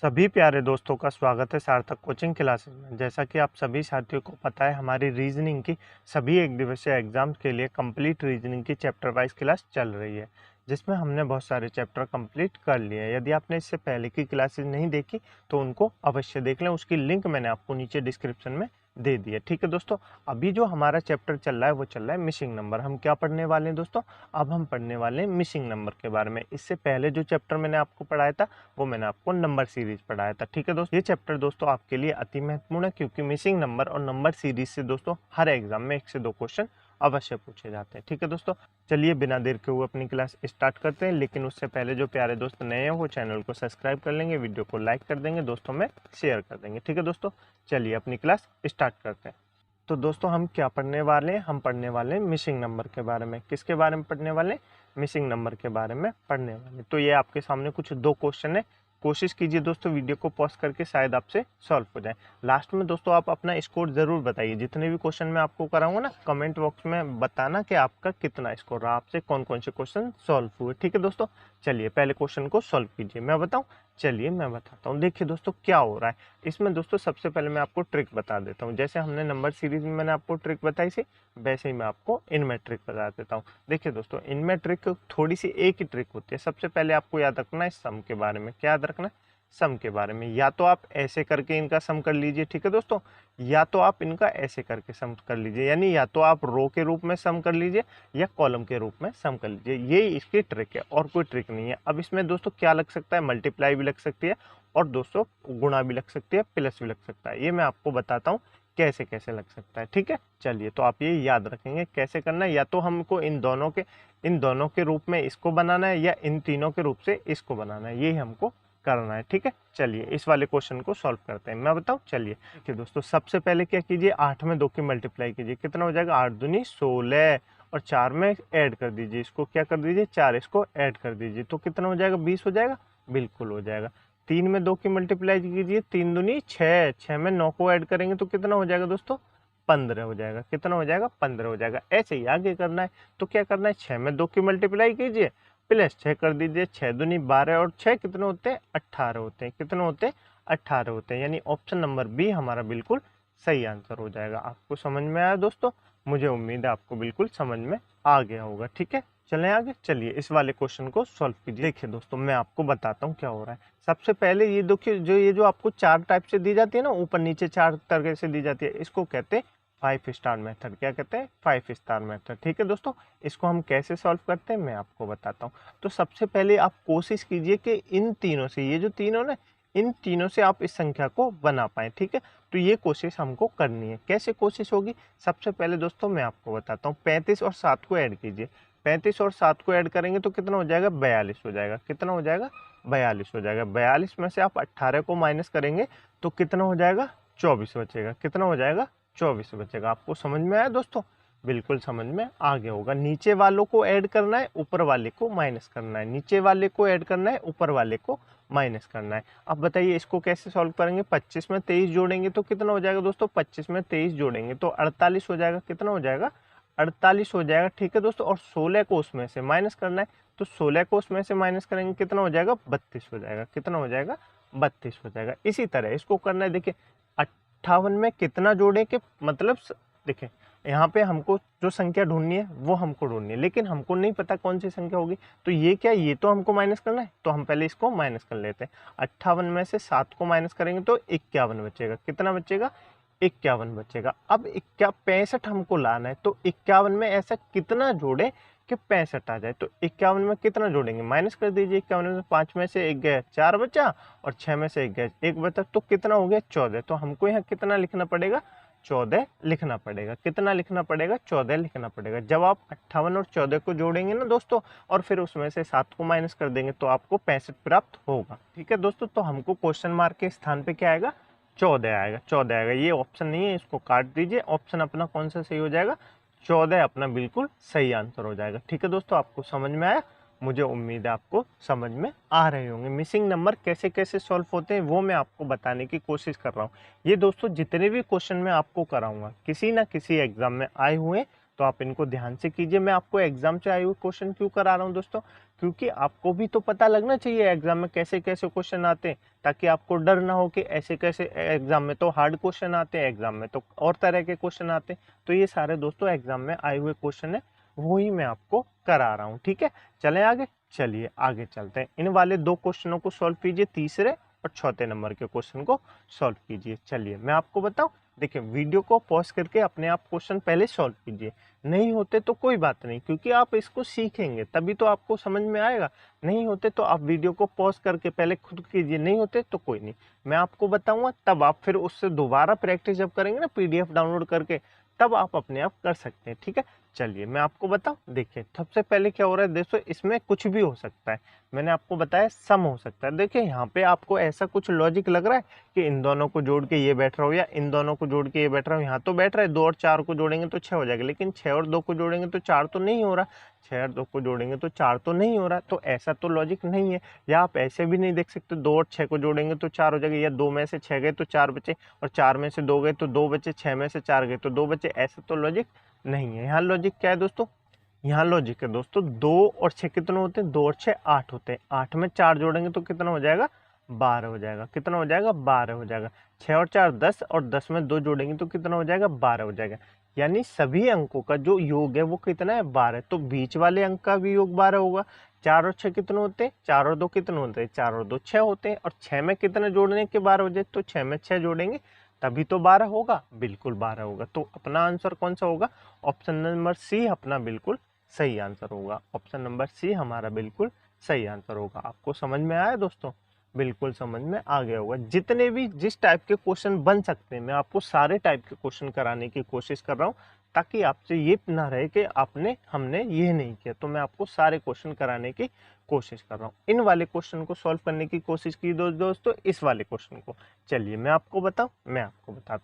सभी प्यारे दोस्तों का स्वागत है सार्थक कोचिंग क्लासेस में। जैसा कि आप सभी साथियों को पता है, हमारी रीजनिंग की सभी एक दिवसीय एग्जाम्स के लिए कंप्लीट रीजनिंग की चैप्टर वाइज क्लास चल रही है, जिसमें हमने बहुत सारे चैप्टर कंप्लीट कर लिए हैं। यदि आपने इससे पहले की क्लासेस नहीं देखी तो उनको अवश्य देख लें, उसकी लिंक मैंने आपको नीचे डिस्क्रिप्शन में दे दी है। ठीक है दोस्तों, अभी जो हमारा चैप्टर चल रहा है वो चल रहा है मिसिंग नंबर। हम क्या पढ़ने वाले हैं दोस्तों? अब हम पढ़ने वाले हैं मिसिंग नंबर के बारे में। इससे पहले जो चैप्टर मैंने आपको पढ़ाया था वो मैंने आपको नंबर सीरीज पढ़ाया था। ठीक है दोस्तों, ये चैप्टर दोस्तों आपके लिए अति महत्वपूर्ण है, क्योंकि मिसिंग नंबर और नंबर सीरीज से दोस्तों हर एग्जाम में 1 से 2 क्वेश्चन अवश्य पूछे जाते हैं। ठीक है दोस्तों, चलिए बिना देर के हुए अपनी क्लास स्टार्ट करते हैं। लेकिन उससे पहले जो प्यारे दोस्त नए हैं वो चैनल को सब्सक्राइब कर लेंगे, वीडियो को लाइक कर देंगे, दोस्तों में शेयर कर देंगे। ठीक है दोस्तों, चलिए अपनी क्लास स्टार्ट करते हैं। तो दोस्तों हम क्या पढ़ने वाले हैं? हम पढ़ने वाले हैं मिसिंग नंबर के बारे में। किसके बारे में पढ़ने वाले हैं? मिसिंग नंबर के बारे में पढ़ने वाले। तो ये आपके सामने कुछ 2 क्वेश्चन है। कोशिश कीजिए दोस्तों वीडियो को पॉज करके शायद आपसे सॉल्व हो जाए। लास्ट में दोस्तों आप अपना स्कोर जरूर बताइए। जितने भी क्वेश्चन मैं आपको कराऊंगा ना, कमेंट बॉक्स में बताना कि आपका कितना स्कोर रहा, आपसे कौन कौन से क्वेश्चन सॉल्व हुए। ठीक है दोस्तों, चलिए पहले क्वेश्चन को सॉल्व कीजिए। मैं बताऊं? चलिए मैं बताता हूँ। देखिए दोस्तों क्या हो रहा है इसमें। दोस्तों सबसे पहले मैं आपको ट्रिक बता देता हूँ। जैसे हमने नंबर सीरीज में मैंने आपको ट्रिक बताई थी, वैसे ही मैं आपको इनमें ट्रिक बता देता हूँ। देखिए दोस्तों, इनमें ट्रिक थोड़ी सी एक ही ट्रिक होती है। सबसे पहले आपको याद रखना है सम के बारे में। क्या याद रखना है? सम के बारे में। या तो आप ऐसे करके इनका सम कर लीजिए, ठीक है दोस्तों, या तो आप इनका ऐसे करके सम कर लीजिए। यानी या तो आप रो के रूप में सम कर लीजिए या कॉलम के रूप में सम कर लीजिए। ये इसकी ट्रिक है और कोई ट्रिक नहीं है। अब इसमें दोस्तों क्या लग सकता है? मल्टीप्लाई भी लग सकती है और दोस्तों गुणा भी लग सकती है, प्लस भी लग सकता है। ये मैं आपको बताता हूँ कैसे कैसे लग सकता है। ठीक है, चलिए तो आप ये याद रखेंगे कैसे करना है। या तो हमको इन दोनों के रूप में इसको बनाना है या इन तीनों के रूप से इसको बनाना है, यही हमको करना है। ठीक है, चलिए इस वाले क्वेश्चन को सॉल्व करते हैं। मैं बताऊं? चलिए देखिए दोस्तों, सबसे पहले क्या कीजिए, 8 में 2 की मल्टीप्लाई कीजिए। कितना हो जाएगा? 8 दूनी 16 और 4 में ऐड कर दीजिए। इसको क्या कर दीजिए? 4 इसको ऐड कर दीजिए। तो कितना हो जाएगा? 20 हो जाएगा। बिल्कुल हो जाएगा। 3 में 2 की मल्टीप्लाई कीजिए। 3 दूनी 6, 6 में 9 को ऐड करेंगे तो कितना हो जाएगा दोस्तों? 15 हो जाएगा। कितना हो जाएगा? 15 हो जाएगा। ऐसे ही आगे करना है। तो क्या करना है? 6 में 2 की मल्टीप्लाई कीजिए, प्लस 6 कर दीजिए। 6 दूनी 12 और 6 कितने होते हैं? 18 होते हैं। कितने होते हैं? 18 होते हैं। यानी ऑप्शन नंबर बी हमारा बिल्कुल सही आंसर हो जाएगा। आपको समझ में आया दोस्तों? मुझे उम्मीद है आपको बिल्कुल समझ में आ गया होगा। ठीक है, चलें आगे। चलिए इस वाले क्वेश्चन को सॉल्व कीजिए। देखिए दोस्तों, मैं आपको बताता हूँ क्या हो रहा है। सबसे पहले ये देखिए, जो आपको 4 टाइप से दी जाती है ना, ऊपर नीचे 4 तरह से दी जाती है, इसको कहते हैं 5 स्टार मेथड। क्या कहते हैं? 5 स्टार मेथड। ठीक है दोस्तों, इसको हम कैसे सॉल्व करते हैं मैं आपको बताता हूँ। तो सबसे पहले आप कोशिश कीजिए कि इन तीनों से, ये जो तीनों ना, इन तीनों से आप इस संख्या को बना पाए। ठीक है, तो ये कोशिश हमको करनी है। कैसे कोशिश होगी? सबसे पहले दोस्तों मैं आपको बताता हूँ। 35 और 7 को ऐड कीजिए। 35 और 7 को ऐड करेंगे तो कितना हो जाएगा? 42 हो जाएगा। कितना हो जाएगा? 42 हो जाएगा। 42 में से आप 18 को माइनस करेंगे तो कितना हो जाएगा? 24 बचेगा। कितना हो जाएगा? 24 बचेगा। आपको समझ में आया दोस्तों? बिल्कुल समझ में आ गया होगा। नीचे वालों को ऐड करना है, ऊपर वाले को माइनस करना है। नीचे वाले को ऐड करना है, ऊपर वाले को माइनस करना है। अब बताइए इसको कैसे सॉल्व करेंगे? 25 में 23 जोड़ेंगे तो कितना हो जाएगा दोस्तों? 25 में 23 जोड़ेंगे तो 48 हो जाएगा। कितना हो जाएगा? 48 हो जाएगा। ठीक है दोस्तों, और 16 को उसमें से माइनस करना है, तो 16 को उसमें से माइनस करेंगे कितना हो जाएगा? 32 हो जाएगा। कितना हो जाएगा? 32 हो जाएगा। इसी तरह इसको करना है। देखिए 58 में कितना जोड़े कि मतलब देखिए यहाँ पे हमको जो संख्या ढूंढनी है वो हमको ढूंढनी है, लेकिन हमको नहीं पता कौन सी संख्या होगी। तो ये क्या, ये तो हमको माइनस करना है, तो हम पहले इसको माइनस कर लेते हैं। 58 में से 7 को माइनस करेंगे तो 51 बचेगा। कितना बचेगा? 51 बचेगा। अब 65 हमको लाना है, तो 51 में ऐसा कितना जोड़े कि 65 आ जाए। तो 51 में कितना जोड़ेंगे? माइनस कर दीजिए। 51 में 5 में से 1 गया, 4 बचा, और 6 में से 1 गया, 1 बचा, तो कितना हो गया? 14। तो हमको यहाँ कितना लिखना पड़ेगा? 14 लिखना पड़ेगा। कितना लिखना पड़ेगा? 14 लिखना पड़ेगा। जब आप 58 और 14 को जोड़ेंगे ना दोस्तों, और फिर उसमें से 7 को माइनस कर देंगे तो आपको 65 प्राप्त होगा। ठीक है दोस्तों, तो हमको क्वेश्चन मार्क के स्थान पे क्या आएगा? 14 आएगा। 14 आएगा। ये ऑप्शन नहीं है, इसको काट दीजिए। ऑप्शन अपना कौन सा सही हो जाएगा? 14 अपना बिल्कुल सही आंसर हो जाएगा। ठीक है दोस्तों, आपको समझ में आया? मुझे उम्मीद है आपको समझ में आ रहे होंगे। मिसिंग नंबर कैसे कैसे सॉल्व होते हैं वो मैं आपको बताने की कोशिश कर रहा हूँ। ये दोस्तों जितने भी क्वेश्चन मैं आपको कराऊंगा किसी ना किसी एग्जाम में आए हुए, तो आप इनको ध्यान से कीजिए। मैं आपको एग्जाम से आए हुए क्वेश्चन क्यों करा रहा हूँ दोस्तों? क्योंकि आपको भी तो पता लगना चाहिए एग्जाम में कैसे कैसे क्वेश्चन आते हैं, ताकि आपको डर ना हो कि ऐसे कैसे एग्जाम में तो हार्ड क्वेश्चन आते हैं, एग्जाम में तो और तरह के क्वेश्चन आते हैं। तो ये सारे दोस्तों एग्जाम में आए हुए क्वेश्चन है, वही मैं आपको करा रहा हूँ। ठीक है, चलें आगे। चलिए आगे चलते हैं। इन वाले 2 क्वेश्चनों को सॉल्व कीजिए, तीसरे और चौथे नंबर के क्वेश्चन को सॉल्व कीजिए। चलिए मैं आपको बताऊं, देखिए वीडियो को पॉज करके अपने आप क्वेश्चन पहले सॉल्व कीजिए। नहीं होते तो कोई बात नहीं, क्योंकि आप इसको सीखेंगे तभी तो आपको समझ में आएगा। नहीं होते तो आप वीडियो को पॉज करके पहले खुद कीजिए, नहीं होते तो कोई नहीं, मैं आपको बताऊंगा, तब आप फिर उससे दोबारा प्रैक्टिस जब करेंगे ना पीडीएफ डाउनलोड करके, तब आप अपने आप कर सकते हैं। ठीक है, चलिए मैं आपको बताऊं। देखिए सबसे पहले क्या हो रहा है दोस्तों, इसमें कुछ भी हो सकता है। मैंने आपको बताया सम हो सकता है। देखिए यहाँ पे आपको ऐसा कुछ लॉजिक लग रहा है कि इन दोनों को जोड़ के ये बैठ रहा हो, या इन दोनों को जोड़ के ये बैठ रहा हो। यहाँ तो बैठ रहा है 2 और 4 को जोड़ेंगे तो 6 हो जाएगा, लेकिन 6 और 2 को जोड़ेंगे तो 4 तो नहीं हो रहा, 6 और 2 को जोड़ेंगे तो 4 तो नहीं हो रहा। तो ऐसा तो लॉजिक नहीं है। या आप ऐसे भी नहीं देख सकते 2 और 6 को जोड़ेंगे तो 4 हो जाएगा, या 2 में से 6 गए तो 4 बचे, और 4 में से 2 गए तो 2 बचे, 6 में से 4 गए तो 2 बचे। ऐसा तो लॉजिक नहीं है। यहाँ लॉजिक क्या है दोस्तों, यहाँ लॉजिक है दोस्तों 2 और 6 कितने होते हैं, 2 और 6 8 होते हैं। 8 में 4 जोड़ेंगे तो कितना हो जाएगा, 12 हो जाएगा। कितना हो जाएगा, 12 हो जाएगा। 6 और 4 10, और 10 में 2 जोड़ेंगे तो कितना हो जाएगा, 12 हो जाएगा। यानी सभी अंकों का जो योग है वो कितना है, 12। तो बीच वाले अंक का भी योग 12 होगा। 4 और 6 कितने होते हैं, 4 और 2 कितने होते हैं, 4 और 2 6 होते हैं। और 6 में कितने जोड़ने के 12 हो जाए, तो 6 में 6 जोड़ेंगे तभी तो 12 होगा, बिल्कुल 12 होगा। तो अपना आंसर कौन सा होगा, ऑप्शन नंबर सी अपना बिल्कुल सही आंसर होगा। ऑप्शन नंबर सी हमारा बिल्कुल सही आंसर होगा। आपको समझ में आया दोस्तों, बिल्कुल समझ में आ गया होगा। जितने भी जिस टाइप के क्वेश्चन बन सकते हैं, मैं आपको सारे टाइप के क्वेश्चन कराने की कोशिश कर रहा हूँ, ताकि आपसे ये ना रहे कि हमने ये नहीं किया। तो मैं आपको सारे क्वेश्चन कराने की कोशिश कर रहा हूँ। इन वाले क्वेश्चन को सॉल्व करने की कोशिश की दोस्तों, इस वाले क्वेश्चन को। चलिए मैं आपको बताता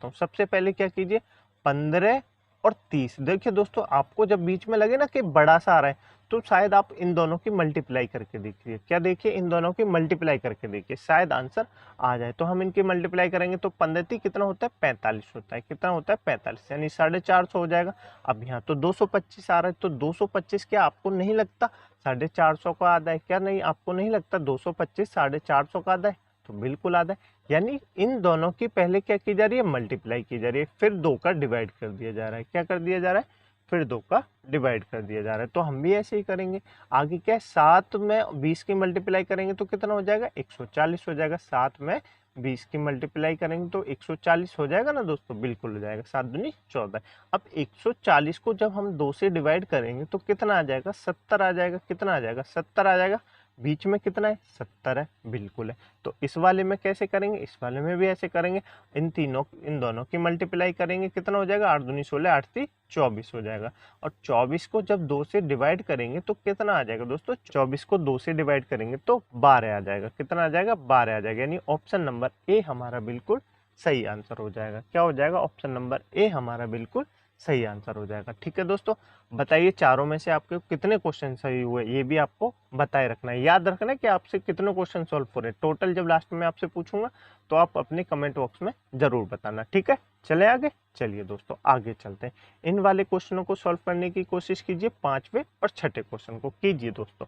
हूँ। सबसे पहले क्या कीजिए, 15 और 30। देखिए दोस्तों, आपको जब बीच में लगे ना कि बड़ा सा आ रहा है, तो शायद आप इन दोनों की मल्टीप्लाई करके देखिए। क्या देखिए, इन दोनों की मल्टीप्लाई करके देखिए, शायद आंसर आ जाए। तो हम इनकी मल्टीप्लाई करेंगे तो 15 कितना होता है, 45 होता है। कितना होता है, 45, यानी 450 हो जाएगा। अब यहाँ तो 225 आ रहा है, तो 225 क्या आपको नहीं लगता 450 का आधा है? क्या नहीं, आपको नहीं लगता 225 450 का आधा है? तो बिल्कुल आधा है। यानी इन दोनों की पहले क्या की जा रही है, मल्टीप्लाई की जा रही है, फिर 2 का डिवाइड कर दिया जा रहा है। क्या कर दिया जा रहा है, फिर 2 का डिवाइड कर दिया जा रहा है। तो हम भी ऐसे ही करेंगे। आगे क्या है, 7 में 20 की मल्टीप्लाई करेंगे तो कितना हो जाएगा, 140 हो जाएगा। 7 में 20 की मल्टीप्लाई करेंगे तो 140 हो जाएगा ना दोस्तों, बिल्कुल हो जाएगा। 7 दूनी 14। अब 140 को जब हम 2 से डिवाइड करेंगे तो कितना आ जाएगा, 70 आ जाएगा। कितना आ जाएगा, 70 आ जाएगा। बीच में कितना है, 70 है, बिल्कुल है। तो इस वाले में कैसे करेंगे, इस वाले में भी ऐसे करेंगे। इन दोनों की मल्टीप्लाई करेंगे, कितना हो जाएगा, 8 दूनी 16, 8 3 24 हो जाएगा। और 24 को जब 2 से डिवाइड करेंगे तो कितना आ जाएगा दोस्तों, 24 को 2 से डिवाइड करेंगे तो 12 आ जाएगा। कितना आ जाएगा, 12 आ जाएगा। यानी ऑप्शन नंबर ए हमारा बिल्कुल सही आंसर हो जाएगा। क्या हो जाएगा, ऑप्शन नंबर ए हमारा बिल्कुल सही आंसर हो जाएगा। ठीक है दोस्तों, बताइए चारों में से आपके कितने क्वेश्चन सही हुए, ये भी आपको बताए रखना है। याद रखना है कि आपसे कितने क्वेश्चन सॉल्व हो रहे हैं। टोटल जब लास्ट में आपसे पूछूंगा तो आप अपने कमेंट बॉक्स में जरूर बताना। ठीक है, चले आगे। चलिए दोस्तों आगे चलते हैं। इन वाले क्वेश्चनों को सॉल्व करने की कोशिश कीजिए, 5वें और 6ठे क्वेश्चन को कीजिए दोस्तों।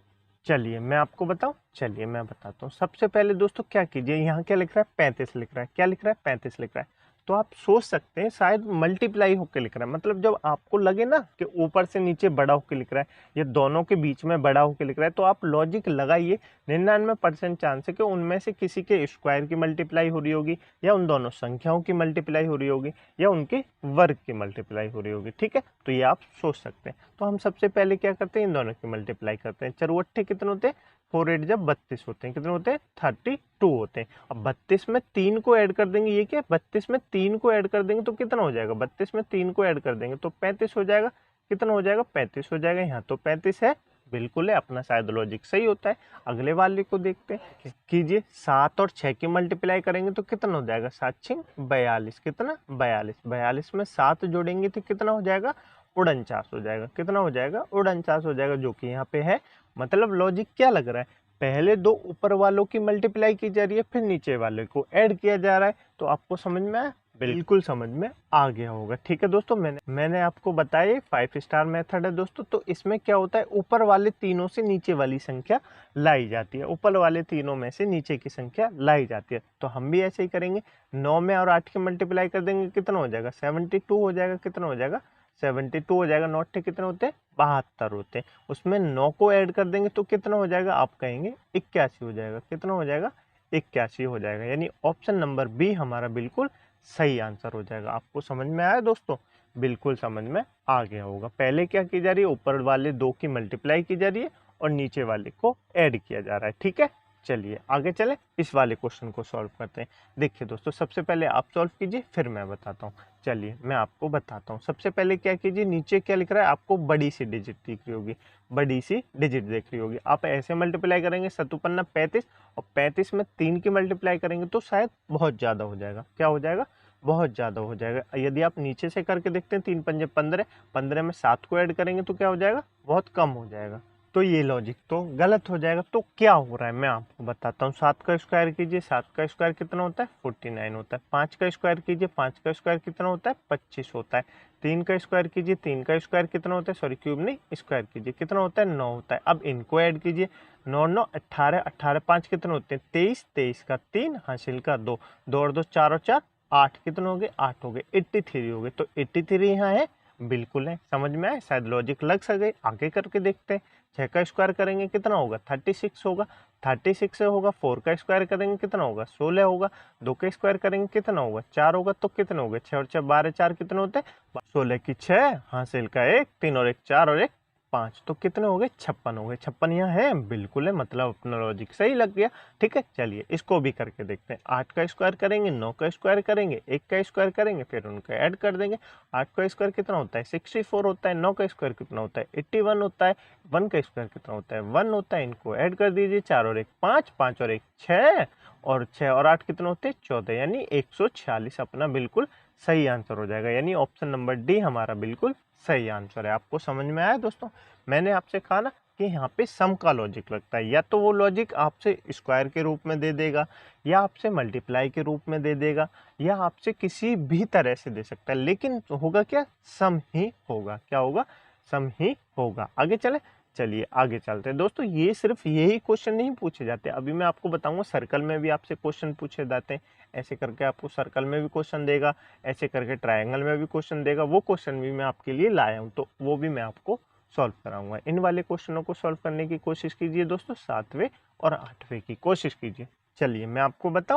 चलिए मैं आपको बताऊं, चलिए मैं बताता हूँ। सबसे पहले दोस्तों क्या कीजिए, यहाँ क्या लिख रहा है, 35 लिख रहा है। क्या लिख रहा है, 35 लिख रहा है। तो आप सोच सकते हैं शायद मल्टीप्लाई होकर लिख रहा है। मतलब जब आपको लगे ना कि ऊपर से नीचे बड़ा होकर लिख रहा है, या दोनों के बीच में बड़ा होकर लिख रहा है, तो आप लॉजिक लगाइए। 99% चांस है कि उनमें से किसी के स्क्वायर की मल्टीप्लाई हो रही होगी, या उन दोनों संख्याओं की मल्टीप्लाई हो रही होगी, या उनके वर्ग की मल्टीप्लाई हो रही होगी। ठीक है, तो ये आप सोच सकते हैं। तो हम सबसे पहले क्या करते हैं, इन दोनों की मल्टीप्लाई करते हैं। चरवट्ठे कितने होते हैं, 4 8 जब 32 होते हैं। कितने होते हैं, 32 होते हैं। अब 32 में 3 को ऐड कर देंगे। ये क्या, 32 में 3 को ऐड कर देंगे तो कितना हो जाएगा, 32 में 3 को ऐड कर देंगे तो 35 हो जाएगा। कितना हो जाएगा, 35 हो जाएगा। यहाँ तो 35 है, बिल्कुल है, अपना शायद लॉजिक सही होता है। अगले वाले को देखते हैं, कीजिए। 7 और 6 की मल्टीप्लाई करेंगे तो कितना हो जाएगा, 7 6 42। कितना, 42। 42 में 7 जोड़ेंगे तो कितना हो जाएगा, 49 हो जाएगा। कितना हो जाएगा, 49 हो जाएगा, जो कि यहाँ पे है। मतलब लॉजिक क्या लग रहा है, पहले 2 ऊपर वालों की मल्टीप्लाई की जा रही है, फिर नीचे वाले को ऐड किया जा रहा है। तो आपको समझ में आया, बिल्कुल समझ में आ गया होगा। ठीक है दोस्तों, मैंने आपको बताया 5 स्टार मेथड है दोस्तों। तो इसमें क्या होता है, ऊपर वाले तीनों से नीचे वाली संख्या लाई जाती है, ऊपर वाले तीनों में से नीचे की संख्या लाई जाती है। तो हम भी ऐसे ही करेंगे, 9 में और 8 के मल्टीप्लाई कर देंगे, कितना हो जाएगा 72 हो जाएगा। कितना हो जाएगा 72 हो जाएगा। 9 कितने होते हैं 72 होते हैं। उसमें 9 को ऐड कर देंगे तो कितना हो जाएगा, आप कहेंगे 81 हो जाएगा। कितना हो जाएगा 81 हो जाएगा। यानी ऑप्शन नंबर बी हमारा बिल्कुल सही आंसर हो जाएगा। आपको समझ में आया दोस्तों, बिल्कुल समझ में आ गया होगा। पहले क्या की जा रही है, ऊपर वाले 2 की मल्टीप्लाई की जा रही है और नीचे वाले को ऐड किया जा रहा है। ठीक है, चलिए आगे चले, इस वाले क्वेश्चन को सॉल्व करते हैं। देखिए दोस्तों, सबसे पहले आप सॉल्व कीजिए, फिर मैं बताता हूँ। चलिए मैं आपको बताता हूँ। सबसे पहले क्या कीजिए, नीचे क्या लिख रहा है, आपको बड़ी सी डिजिट दिख रही होगी, बड़ी सी डिजिट देख रही होगी। आप ऐसे मल्टीप्लाई करेंगे, 7 35, और 35 में 3 की मल्टीप्लाई करेंगे तो शायद बहुत ज़्यादा हो जाएगा। क्या हो जाएगा, बहुत ज़्यादा हो जाएगा। यदि आप नीचे से करके देखते हैं, 3 पंजे 15, 15 में 7 को ऐड करेंगे तो क्या हो जाएगा, बहुत कम हो जाएगा। तो ये लॉजिक तो गलत हो जाएगा। तो क्या हो रहा है मैं आपको बताता हूँ। 7 का स्क्वायर कीजिए, 7 का स्क्वायर कितना होता है 49 होता है। 5 का स्क्वायर कीजिए, 5 का स्क्वायर कितना होता है 25 होता है। 3 का स्क्वायर कीजिए, 3 का स्क्वायर कितना होता है, सॉरी क्यूब नहीं, स्क्वायर कीजिए, कितना होता है 9 होता है। अब इनको ऐड कीजिए, 9 9 18, 18 5 कितने होते हैं 23, 23 का 3 हासिल का 2, 2 और 2 4 और 4 8, कितने हो गए 8 हो गए, 83 हो गए। तो 83 यहाँ है, बिल्कुल है। समझ में आए, शायद लॉजिक लग सके। आगे करके देखते हैं। 6 का स्क्वायर करेंगे कितना होगा 36 होगा, 36 से होगा। 4 का स्क्वायर करेंगे कितना होगा 16 होगा। 2 का स्क्वायर करेंगे कितना होगा 4 होगा। तो कितने हो गए 6 और 6 12, 4 कितने होते हैं 16 की 6 हासिल का 1, 3 और 1 4 और 1 5, तो कितने हो गए 56 हो गए। 56 यहाँ है, बिल्कुल है, मतलब अपना लॉजिक सही लग गया। ठीक है, चलिए इसको भी करके देखते हैं। 8 का स्क्वायर करेंगे, 9 का स्क्वायर करेंगे, 1 का स्क्वायर करेंगे, फिर उनको ऐड कर देंगे। 8 का स्क्वायर कितना होता है 64 होता है। 9 का स्क्वायर कितना होता है 81 होता है। 1 का स्क्वायर कितना होता है 1 होता है। इनको ऐड कर दीजिए, 4 और 1 5, 5 और 1 6, और 6 और 8 कितने होते हैं 14, यानी 146 अपना बिल्कुल सही आंसर हो जाएगा। यानी ऑप्शन नंबर डी हमारा बिल्कुल सही आंसर है। आपको समझ में आया दोस्तों, मैंने आपसे कहा ना कि यहाँ पे सम का लॉजिक लगता है। या तो वो लॉजिक आपसे स्क्वायर के रूप में दे देगा, या आपसे मल्टीप्लाई के रूप में दे देगा, या आपसे किसी भी तरह से दे सकता है, लेकिन होगा क्या, सम ही होगा। क्या होगा, सम ही होगा। आगे चले, चलिए आगे चलते हैं दोस्तों। ये सिर्फ यही क्वेश्चन नहीं पूछे जाते, अभी मैं आपको बताऊंगा सर्कल में भी आपसे क्वेश्चन पूछे जाते हैं। ऐसे करके आपको सर्कल में भी क्वेश्चन देगा, ऐसे करके ट्रायंगल में भी क्वेश्चन देगा। वो क्वेश्चन भी मैं आपके लिए लाया हूँ, तो वो भी मैं आपको सॉल्व कराऊंगा। इन वाले क्वेश्चनों को सॉल्व करने की कोशिश कीजिए दोस्तों, 7वें और 8वें की कोशिश कीजिए। चलिए मैं आपको बताता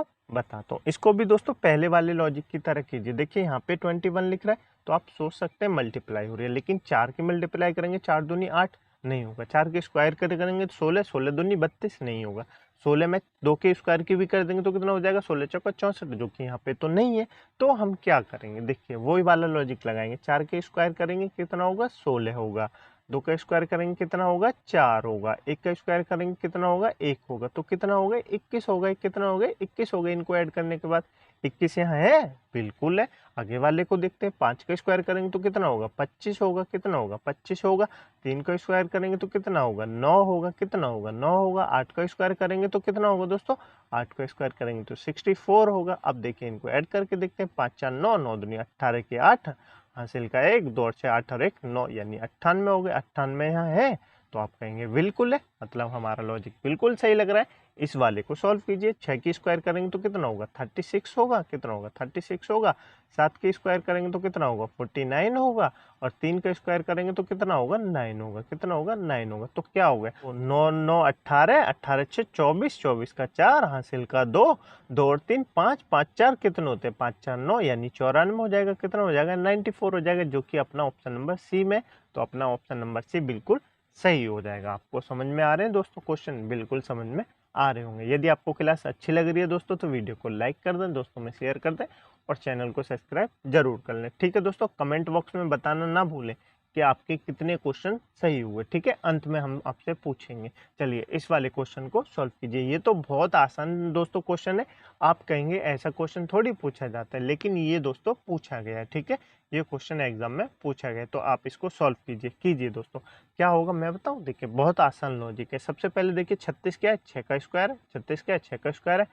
हूँ। इसको भी दोस्तों पहले वाले लॉजिक की तरह कीजिए। देखिए यहाँ पे 21 लिख रहा है, तो आप सोच सकते हैं मल्टीप्लाई हो रही है, लेकिन 4 की मल्टीप्लाई करेंगे, 4 दूनी 8 नहीं होगा। 4 के स्क्वायर करेंगे तो 16, 16 दूनी 32 नहीं होगा। 16 में 2 के स्क्वायर की भी कर देंगे तो कितना हो जाएगा 16 चौका 64, जो कि यहाँ पे तो नहीं है। तो हम क्या करेंगे, देखिए वही वाला लॉजिक लगाएंगे। 4 के स्क्वायर करेंगे कितना होगा 16 होगा। 2 का स्क्वायर करेंगे कितना होगा 4 होगा। 1 का स्क्वायर करेंगे कितना होगा 1 होगा। तो कितना हो गया 21 हो गए। कितना हो गए 21 हो गए। इनको ऐड करने के बाद 21 यहाँ है, बिल्कुल है। आगे वाले को देखते हैं। 5 का स्क्वायर करेंगे तो कितना होगा 25 होगा। कितना होगा 25 होगा। 3 का स्क्वायर करेंगे तो कितना होगा 9 होगा। कितना होगा 9 होगा। 8 का स्क्वायर करेंगे तो कितना होगा दोस्तों, 8 का स्क्वायर करेंगे तो 64 होगा। अब देखिए इनको ऐड करके देखते हैं। 5 4 9, 9 दूनी 18 के 8 हासिल का 1, 2 और 6 8 और 1 9, यानी 98 हो गए। 98 यहाँ है, तो आप कहेंगे बिल्कुल है, मतलब हमारा लॉजिक बिल्कुल सही लग रहा है। इस वाले को सॉल्व कीजिए। 6 की स्क्वायर करेंगे तो कितना होगा 36 होगा। कितना होगा 36 होगा। 7 की स्क्वायर करेंगे तो कितना होगा 49 होगा। और 3 का स्क्वायर करेंगे तो कितना होगा 9 होगा। कितना होगा 9 होगा। तो क्या हो गया 9 9 18, 18 6 24, 24 का 4 हासिल का 2, 2 और 3 5, 5 4 कितने होते हैं 5 4 9, यानी 94 हो जाएगा। कितना हो जाएगा 94 हो जाएगा, जो कि अपना ऑप्शन नंबर सी में। तो अपना ऑप्शन नंबर सी बिल्कुल सही हो जाएगा। आपको समझ में आ रहे हैं दोस्तों, क्वेश्चन बिल्कुल समझ में आ रहे होंगे। यदि आपको क्लास अच्छी लग रही है दोस्तों, तो वीडियो को लाइक कर दें, दोस्तों में शेयर कर दें, और चैनल को सब्सक्राइब जरूर कर लें। ठीक है दोस्तों, कमेंट बॉक्स में बताना ना भूलें कि आपके कितने क्वेश्चन सही हुए। ठीक है, अंत में हम आपसे पूछेंगे। चलिए इस वाले क्वेश्चन को सॉल्व कीजिए। ये तो बहुत आसान दोस्तों क्वेश्चन है। आप कहेंगे ऐसा क्वेश्चन थोड़ी पूछा जाता है, लेकिन ये दोस्तों पूछा गया है। ठीक है, ये क्वेश्चन एग्जाम में पूछा गया, तो आप इसको सॉल्व कीजिए दोस्तों। क्या होगा मैं बताऊं, देखिए बहुत आसान लॉजिक है। सबसे पहले देखिए 36 क्या है 6 का स्क्वायर है। 36 क्या है 6 का स्क्वायर है।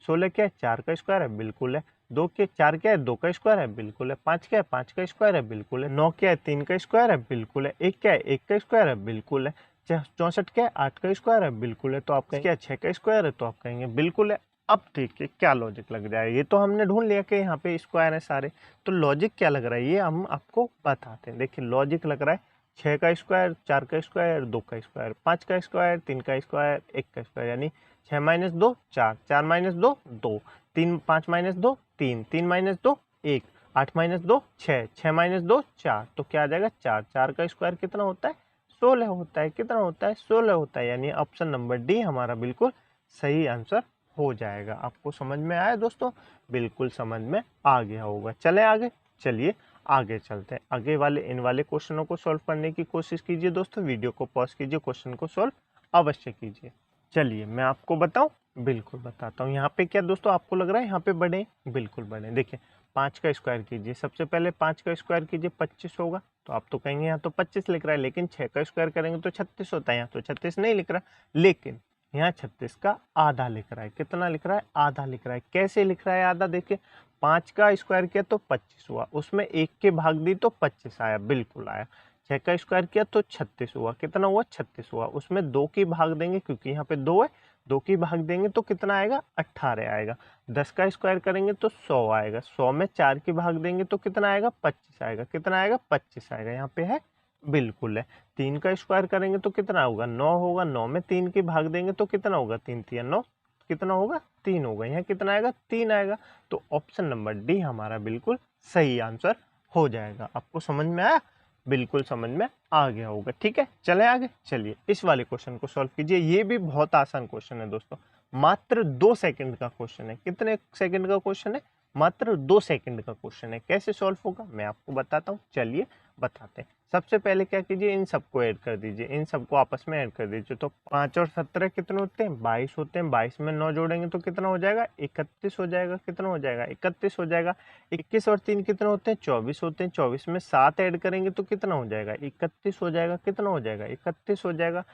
16 क्या है 4 का स्क्वायर है, बिल्कुल है। 2 के 4 क्या है 2 का स्क्वायर है, बिल्कुल है। 5 क्या है 5 का स्क्वायर है, बिल्कुल है। 9 क्या है 3 का स्क्वायर है, बिल्कुल है। 1 क्या है 1 का स्क्वायर है, बिल्कुल है। 64 क्या है 8 का स्क्वायर है, बिल्कुल है। तो आप कहेंगे क्या 6 का स्क्वायर है, तो आप कहेंगे बिल्कुल है। अब देखिए क्या लॉजिक लग रहा है, ये तो हमने ढूंढ लिया कि यहाँ पे स्क्वायर है सारे, तो लॉजिक क्या लग रहा है ये हम आपको बताते हैं। देखिए लॉजिक लग रहा है 6 का स्क्वायर, 4 का स्क्वायर, 2 का स्क्वायर, 5 का स्क्वायर, 3 का स्क्वायर, 1 का स्क्वायर, यानी 6 minus 2 4, 4 minus 2 2, 3 5 minus 2 3, 3 minus 2 1, 8 minus 2 6, 6 minus 2 4, तो क्या आ जाएगा 4, 4 का स्क्वायर कितना होता है 16 होता है। कितना होता है 16 होता है, यानी ऑप्शन नंबर डी हमारा बिल्कुल सही आंसर हो जाएगा। आपको समझ में आया दोस्तों, बिल्कुल समझ में आ गया होगा। चले आगे, चलिए आगे चलते हैं। आगे वाले इन वाले क्वेश्चनों को सॉल्व करने की कोशिश कीजिए दोस्तों, वीडियो को पॉज कीजिए, क्वेश्चन को सॉल्व अवश्य कीजिए। चलिए मैं आपको बताऊं, बिल्कुल बताता हूँ। यहाँ पे क्या दोस्तों आपको लग रहा है यहाँ पे बड़े, बिल्कुल बड़े। देखिए 5 का स्क्वायर कीजिए, सबसे पहले 5 का स्क्वायर कीजिए 25 होगा, तो आप तो कहेंगे यहाँ तो 25 लिख रहा है, लेकिन 6 का स्क्वायर करेंगे तो 36 होता है। यहाँ तो 36 नहीं लिख रहा, लेकिन यहाँ 36 का आधा लिख रहा है। कितना लिख रहा है आधा लिख रहा है। कैसे लिख रहा है आधा, देखिए 5 का स्क्वायर किया तो 25 हुआ, उसमें 1 के भाग दी तो 25 आया, बिल्कुल आया। 6 का स्क्वायर किया तो 36 हुआ, कितना हुआ 36 हुआ। उसमें 2 की भाग देंगे क्योंकि यहाँ पे 2 है, 2 की भाग देंगे तो कितना आएगा 18 आएगा। 10 का स्क्वायर करेंगे तो 100 आएगा, 100 में 4 की भाग देंगे तो कितना आएगा 25 आएगा। कितना आएगा 25 आएगा, यहाँ पे है बिल्कुल है। 3 का स्क्वायर करेंगे तो कितना होगा 9 होगा, 9 में 3 की भाग देंगे तो कितना होगा 3 3 9, कितना होगा 3 होगा। यहाँ कितना आएगा 3 आएगा। तो ऑप्शन नंबर डी हमारा बिल्कुल सही आंसर हो जाएगा। आपको समझ में आया, बिल्कुल समझ में आ गया होगा। ठीक है चले आगे, चलिए इस वाले क्वेश्चन को सॉल्व कीजिए। ये भी बहुत आसान क्वेश्चन है दोस्तों, मात्र 2 सेकंड का क्वेश्चन है। कितने सेकंड का क्वेश्चन है, मात्र 2 सेकंड का क्वेश्चन है। कैसे सॉल्व होगा मैं आपको बताता हूँ, चलिए बताते हैं। सबसे पहले क्या कीजिए, इन सबको ऐड कर दीजिए, इन सबको आपस में ऐड कर दीजिए। तो 5 और 17 कितने होते हैं 22 होते हैं। 22 में 9 जोड़ेंगे तो कितना हो जाएगा 31 हो जाएगा। कितना हो जाएगा 31 हो जाएगा। 21 और 3 कितने होते हैं 24 होते हैं। 24 में 7 ऐड करेंगे तो कितना हो जाएगा 31 हो जाएगा। कितना हो जाएगा 31 हो जाएगा।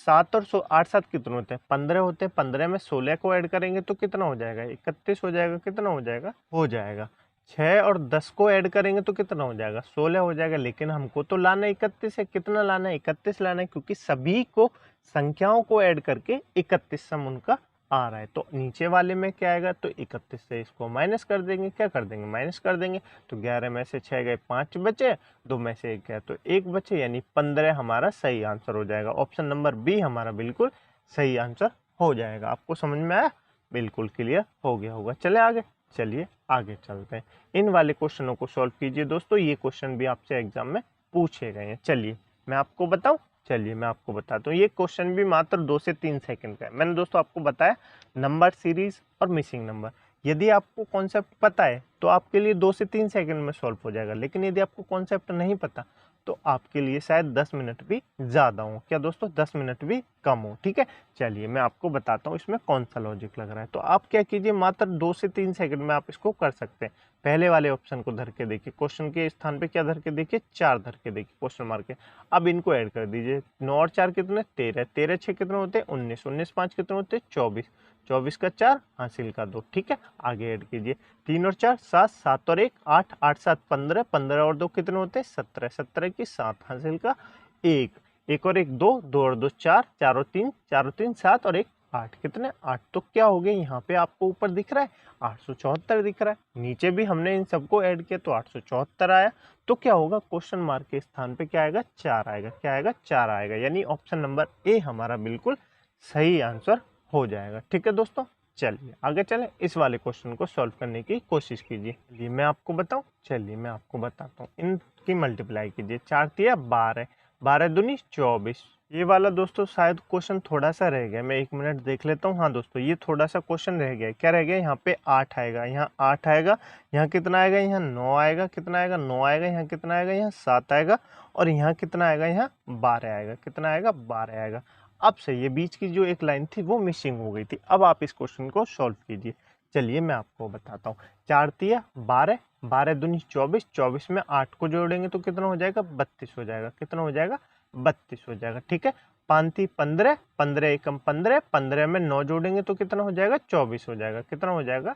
7 और 8 7 कितने होते हैं 15 होते हैं। 15 में 16 को ऐड करेंगे तो कितना हो जाएगा 31 हो जाएगा। कितना हो जाएगा 6 और 10 को ऐड करेंगे तो कितना हो जाएगा 16 हो जाएगा। लेकिन हमको तो लाना 31 है। कितना लाना है 31 लाना है, क्योंकि सभी को संख्याओं को ऐड करके 31 सम उनका आ रहा है। तो नीचे वाले में क्या आएगा, तो 31 से इसको माइनस कर देंगे। क्या कर देंगे माइनस कर देंगे। तो 11 में से 6 गए 5 बचे, 2 में से 1 गया तो 1 बचे, यानी 15 हमारा सही आंसर हो जाएगा। ऑप्शन नंबर बी हमारा बिल्कुल सही आंसर हो जाएगा। आपको समझ में आया, बिल्कुल क्लियर हो गया होगा। चले आगे, चलिए आगे चलते हैं। इन वाले क्वेश्चनों को सॉल्व कीजिए दोस्तों, ये क्वेश्चन भी आपसे एग्जाम में पूछे गए हैं। चलिए मैं आपको बताऊं, चलिए मैं आपको बताता हूँ। ये क्वेश्चन भी मात्र 2 से 3 सेकंड का है। मैंने दोस्तों आपको बताया नंबर सीरीज और मिसिंग नंबर। यदि आपको कॉन्सेप्ट पता है तो आपके लिए 2 से 3 सेकंड में सॉल्व हो जाएगा, लेकिन यदि आपको कॉन्सेप्ट नहीं पता तो आपके लिए शायद 10 मिनट भी ज़्यादा हो। क्या दोस्तों 10 मिनट भी कम हो। ठीक है चलिए मैं आपको बताता हूँ इसमें कौन सा लॉजिक लग रहा है। तो आप क्या कीजिए, मात्र 2 से 3 सेकंड में आप इसको कर सकते हैं। पहले वाले ऑप्शन को धर के देखिए, क्वेश्चन के स्थान पे क्या धर के देखिए 4 धर के देखिए क्वेश्चन मार्क के। अब इनको ऐड कर दीजिए, 9 और 4 कितने 13, 13 6 कितने होते हैं 19, 19 5 कितने होते हैं 24, 24 का 4 हासिल का 2। ठीक है आगे ऐड कीजिए, 3 और 4 7, 7 और 1 8, 8 7 15, 15 और 2 कितने होते हैं 17, 17 की 7 हासिल का 1, 1 और 1 2, 2 और 2 4, 4 और 3 4 और 3 7 और 1 8, कितने 8। तो क्या हो गया यहाँ पे आपको ऊपर दिख रहा है 874 दिख रहा है। नीचे भी हमने इन सबको ऐड किया तो 874 आया। तो क्या होगा, क्वेश्चन मार्क के स्थान पे क्या आएगा 4 आएगा। क्या आएगा 4 आएगा, यानी ऑप्शन नंबर ए हमारा बिल्कुल सही आंसर हो जाएगा। ठीक है दोस्तों चलिए आगे चलें, इस वाले क्वेश्चन को सॉल्व करने की कोशिश कीजिए। चलिए मैं आपको बताऊं, चलिए मैं आपको बताता हूँ। इनकी मल्टीप्लाई कीजिए, 4 तिया 12, 12 दूनी 24। ये वाला दोस्तों शायद क्वेश्चन थोड़ा सा रह गया, मैं 1 मिनट देख लेता हूँ। हाँ दोस्तों ये थोड़ा सा क्वेश्चन रह गया। क्या रह गया, यहाँ पे 8 आएगा, यहाँ 8 आएगा, यहाँ कितना आएगा, यहाँ 9 आएगा, कितना आएगा 9 आएगा, यहाँ कितना आएगा, यहाँ 7 आएगा, और यहाँ कितना आएगा, यहाँ 12 आएगा। कितना आएगा 12 आएगा। अब से ये बीच की जो एक लाइन थी वो मिसिंग हो गई थी। अब आप इस क्वेश्चन को सॉल्व कीजिए। चलिए मैं आपको बताता हूँ। 4 तिया 12, 12 दूनी 24, 24 में 8 को जोड़ेंगे तो कितना हो जाएगा 32 हो जाएगा। कितना हो जाएगा 32 हो जाएगा। ठीक है पांति 15, 15 एकम 15, 15 में 9 जोड़ेंगे तो कितना हो जाएगा 24 हो जाएगा। कितना हो जाएगा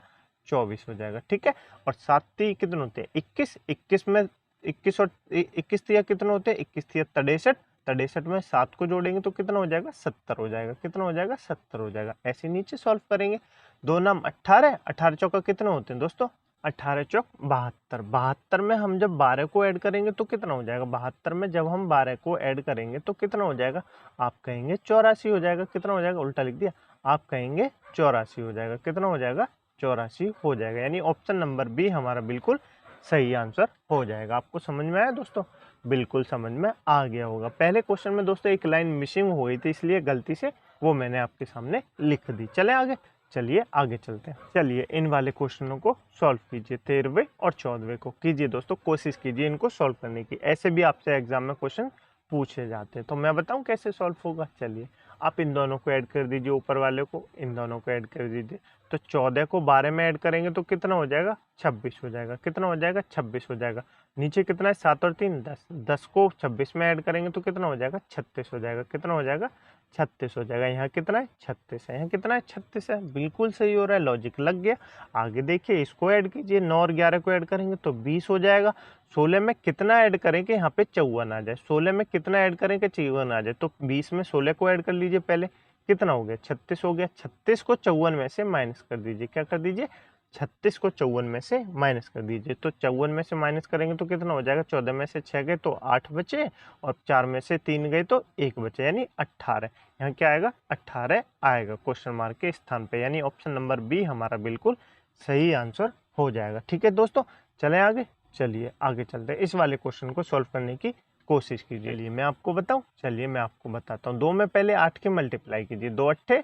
24 हो जाएगा। ठीक है। और 7 ती कितने होते हैं 21, 21 में 21 और 21 तिया कितने होते हैं 21 तिया 63, 63 में 7 को जोड़ेंगे तो कितना हो जाएगा 70 हो जाएगा। कितना हो जाएगा 70 हो जाएगा। ऐसे नीचे सॉल्व करेंगे। 2 नाम 18, 18 चौका कितने होते हैं दोस्तों 18 चौक 72, 72 में हम जब 12 को ऐड करेंगे तो कितना हो जाएगा 72 में जब हम 12 को ऐड करेंगे तो कितना हो जाएगा आप कहेंगे 84 हो जाएगा। कितना हो जाएगा उल्टा लिख दिया, आप कहेंगे 84 हो जाएगा। कितना हो जाएगा 84 हो जाएगा। यानी ऑप्शन नंबर बी हमारा बिल्कुल सही आंसर हो जाएगा। आपको समझ में आया दोस्तों, बिल्कुल समझ में आ गया होगा। पहले क्वेश्चन में दोस्तों एक लाइन मिसिंग हो गई थी, इसलिए गलती से वो मैंने आपके सामने लिख दी। चले आगे, चलिए आगे चलते हैं। चलिए इन वाले क्वेश्चनों को सॉल्व कीजिए, 13वें और 14वें को कीजिए दोस्तों, कोशिश कीजिए इनको सॉल्व करने की। ऐसे भी आपसे एग्जाम में क्वेश्चन पूछे जाते हैं, तो मैं बताऊं कैसे सॉल्व होगा। चलिए आप इन दोनों को ऐड कर दीजिए, ऊपर वाले को इन दोनों को ऐड कर दीजिए। तो 14 को 12 में ऐड करेंगे तो कितना हो जाएगा 26 हो जाएगा। कितना हो जाएगा 26 हो जाएगा। नीचे कितना है 7 और 3 10, 10 को 26 में ऐड करेंगे तो कितना हो जाएगा 36 हो जाएगा। कितना हो जाएगा 36 हो जाएगा। यहाँ कितना है 36 है, यहाँ कितना है 36 है। बिल्कुल सही हो रहा है, लॉजिक लग गया। आगे देखिए इसको ऐड कीजिए, 9 और 11 को ऐड करेंगे तो 20 हो जाएगा। 16 में कितना ऐड करें कि यहाँ पे 54 आ जाए, 16 में कितना ऐड करें कि 54 आ जाए, तो 20 में 16 को ऐड कर लीजिए पहले। कितना हो गया 36 हो गया। 36 को 54 में से माइनस कर दीजिए। क्या कर दीजिए 36 को 54 में से माइनस कर दीजिए। तो 54 में से माइनस करेंगे तो कितना हो जाएगा 14 में से 6 गए तो 8 बचे, और 4 में से 3 गए तो 1 बचे, यानी 18। यहाँ क्या आएगा 18 आएगा क्वेश्चन मार्क के स्थान पे, यानी ऑप्शन नंबर बी हमारा बिल्कुल सही आंसर हो जाएगा। ठीक है दोस्तों, चलें आगे। चलिए आगे चलते हैं, इस वाले क्वेश्चन को सॉल्व करने की कोशिश कीजिए। चलिए मैं आपको बताऊं, चलिए मैं आपको बताता हूँ। 2 में पहले 8 के मल्टीप्लाई कीजिए, 2 अट्ठे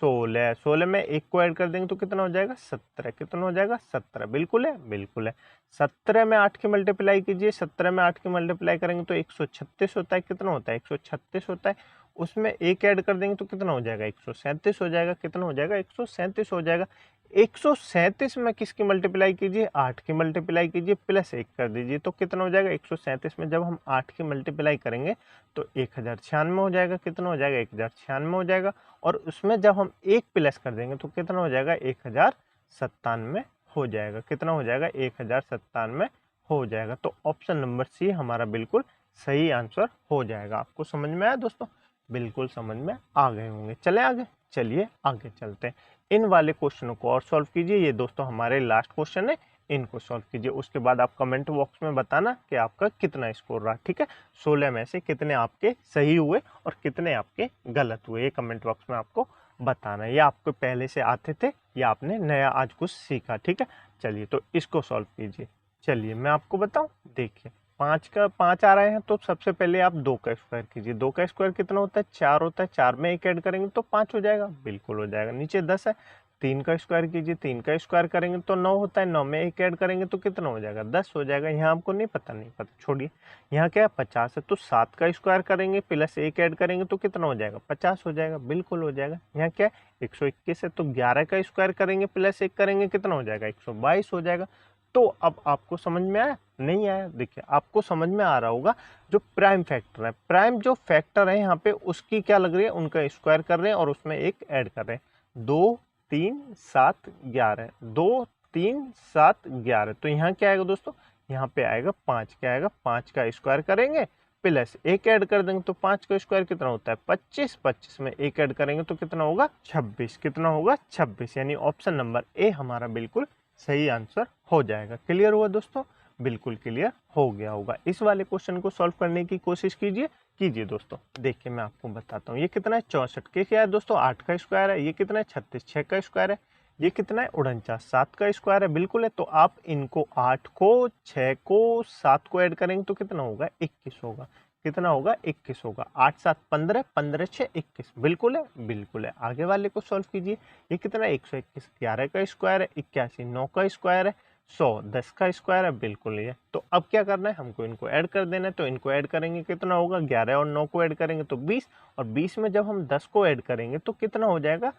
16, 16 में 1 को ऐड कर देंगे तो कितना हो जाएगा 17। कितना हो जाएगा 17, बिल्कुल है बिल्कुल है। 17 में 8 की मल्टीप्लाई कीजिए, 17 में 8 की मल्टीप्लाई करेंगे तो 136 होता है। कितना होता है 136 होता है। उसमें 1 ऐड कर देंगे तो कितना हो जाएगा 137 हो जाएगा। कितना हो जाएगा 137 हो जाएगा। 137 में किसकी मल्टीप्लाई कीजिए 8 की मल्टीप्लाई कीजिए, प्लस 1 कर दीजिए तो कितना हो जाएगा 137 में जब हम 8 की मल्टीप्लाई करेंगे तो 1096 हो जाएगा। कितना हो जाएगा 1096 हो जाएगा। और उसमें जब हम 1 प्लस कर देंगे तो कितना हो जाएगा 1097 हो जाएगा। कितना हो जाएगा 1097 हो जाएगा। तो ऑप्शन नंबर सी हमारा बिल्कुल सही आंसर हो जाएगा। आपको समझ में आया दोस्तों, बिल्कुल समझ में आ गए होंगे। चले आगे, चलिए आगे चलते हैं। इन वाले क्वेश्चनों को और सॉल्व कीजिए। ये दोस्तों हमारे लास्ट क्वेश्चन है, इनको सॉल्व कीजिए। उसके बाद आप कमेंट बॉक्स में बताना कि आपका कितना स्कोर रहा। ठीक है, 16 में से कितने आपके सही हुए और कितने आपके गलत हुए, ये कमेंट बॉक्स में आपको बताना है। ये आपको पहले से आते थे या आपने नया आज कुछ सीखा। ठीक है, चलिए तो इसको सॉल्व कीजिए। चलिए मैं आपको बताऊं, देखिए 5 आ रहे हैं तो सबसे पहले आप 2 का स्क्वायर कीजिए। 2 का स्क्वायर कितना होता है 4 होता है। 4 में 1 ऐड करेंगे तो 5 हो जाएगा, बिल्कुल हो जाएगा। नीचे 10 है, 3 का स्क्वायर कीजिए। 3 का स्क्वायर करेंगे तो 9 होता है। 9 में 1 ऐड करेंगे तो कितना हो जाएगा 10 हो जाएगा। यहाँ आपको नहीं पता छोड़िए। यहाँ क्या है 50 है तो 7 का स्क्वायर करेंगे प्लस 1 ऐड करेंगे तो कितना हो जाएगा 50 हो जाएगा, बिल्कुल हो जाएगा। यहाँ क्या है 121 है तो 11 का स्क्वायर करेंगे प्लस 1 करेंगे कितना हो जाएगा 122 हो जाएगा। तो अब आपको समझ में आया नहीं आया, देखिए आपको समझ में आ रहा होगा। जो प्राइम फैक्टर है, प्राइम जो फैक्टर है यहाँ पे उसकी क्या लग रही है, उनका स्क्वायर कर रहे हैं और उसमें 1 ऐड कर रहे हैं। 2 3 7 11, 2 3 7 11, तो यहाँ क्या आएगा दोस्तों, यहाँ पे आएगा 5। क्या आएगा 5 का स्क्वायर करेंगे प्लस 1 ऐड कर देंगे तो 5 का स्क्वायर कितना होता है 25। 25 में 1 ऐड करेंगे तो कितना होगा 26। कितना होगा 26, यानी ऑप्शन नंबर ए हमारा बिल्कुल सही आंसर हो जाएगा। क्लियर हुआ दोस्तों, बिल्कुल क्लियर हो गया होगा। इस वाले क्वेश्चन को सॉल्व करने की कोशिश कीजिए दोस्तों। देखिए मैं आपको बताता हूँ, ये कितना है 64 के क्या है दोस्तों 8 का स्क्वायर है। ये कितना है 36 6 का स्क्वायर है। ये कितना है 49 7 का स्क्वायर है, बिल्कुल है। तो आप इनको 8 को 6 को 7 को ऐड करेंगे तो कितना होगा 21 होगा। कितना होगा 21 होगा। 8 7 15, 15 6 21, बिल्कुल है बिल्कुल है। आगे वाले को सॉल्व कीजिए। ये कितना है 121, 11 का स्क्वायर है। 81 9 का स्क्वायर है। 100 10 का स्क्वायर है, बिल्कुल है। तो अब क्या करना है, हमको इनको ऐड कर देना है। तो इनको ऐड करेंगे कितना होगा 11 और 9 को ऐड करेंगे तो 20, और 20 में जब हम 10 को ऐड करेंगे तो कितना हो जाएगा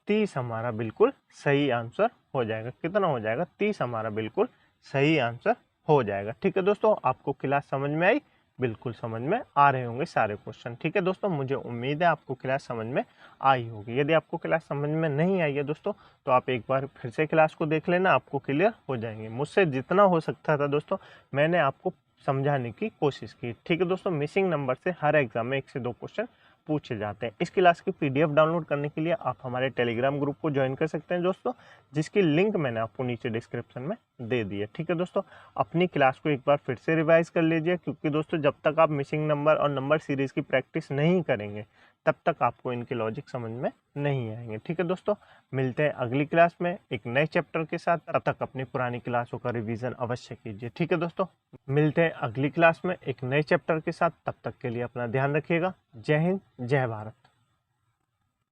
30 हमारा बिल्कुल सही आंसर हो जाएगा। कितना हो जाएगा 30 हमारा बिल्कुल सही आंसर हो जाएगा। ठीक है दोस्तों, आपको क्लास समझ में आई। बिल्कुल समझ में आ रहे होंगे सारे क्वेश्चन। ठीक है दोस्तों, मुझे उम्मीद है आपको क्लास समझ में आई होगी। यदि आपको क्लास समझ में नहीं आई है दोस्तों, तो आप एक बार फिर से क्लास को देख लेना, आपको क्लियर हो जाएंगे। मुझसे जितना हो सकता था दोस्तों, मैंने आपको समझाने की कोशिश की। ठीक है दोस्तों, मिसिंग नंबर से हर एग्जाम में 1 से 2 क्वेश्चन पूछे जाते हैं। इस क्लास की पीडीएफ डाउनलोड करने के लिए आप हमारे टेलीग्राम ग्रुप को ज्वाइन कर सकते हैं दोस्तों, जिसकी लिंक मैंने आपको नीचे डिस्क्रिप्शन में दे दी है। ठीक है दोस्तों, अपनी क्लास को एक बार फिर से रिवाइज कर लीजिए, क्योंकि दोस्तों जब तक आप मिसिंग नंबर और नंबर सीरीज की प्रैक्टिस नहीं करेंगे, तब तक आपको इनके लॉजिक समझ में नहीं आएंगे। ठीक है दोस्तों, मिलते हैं अगली क्लास में एक नए चैप्टर के साथ। तब तक अपनी पुरानी क्लासों का रिवीजन अवश्य कीजिए। ठीक है दोस्तों, मिलते हैं अगली क्लास में एक नए चैप्टर के साथ। तब तक के लिए अपना ध्यान रखिएगा। जय हिंद, जय भारत।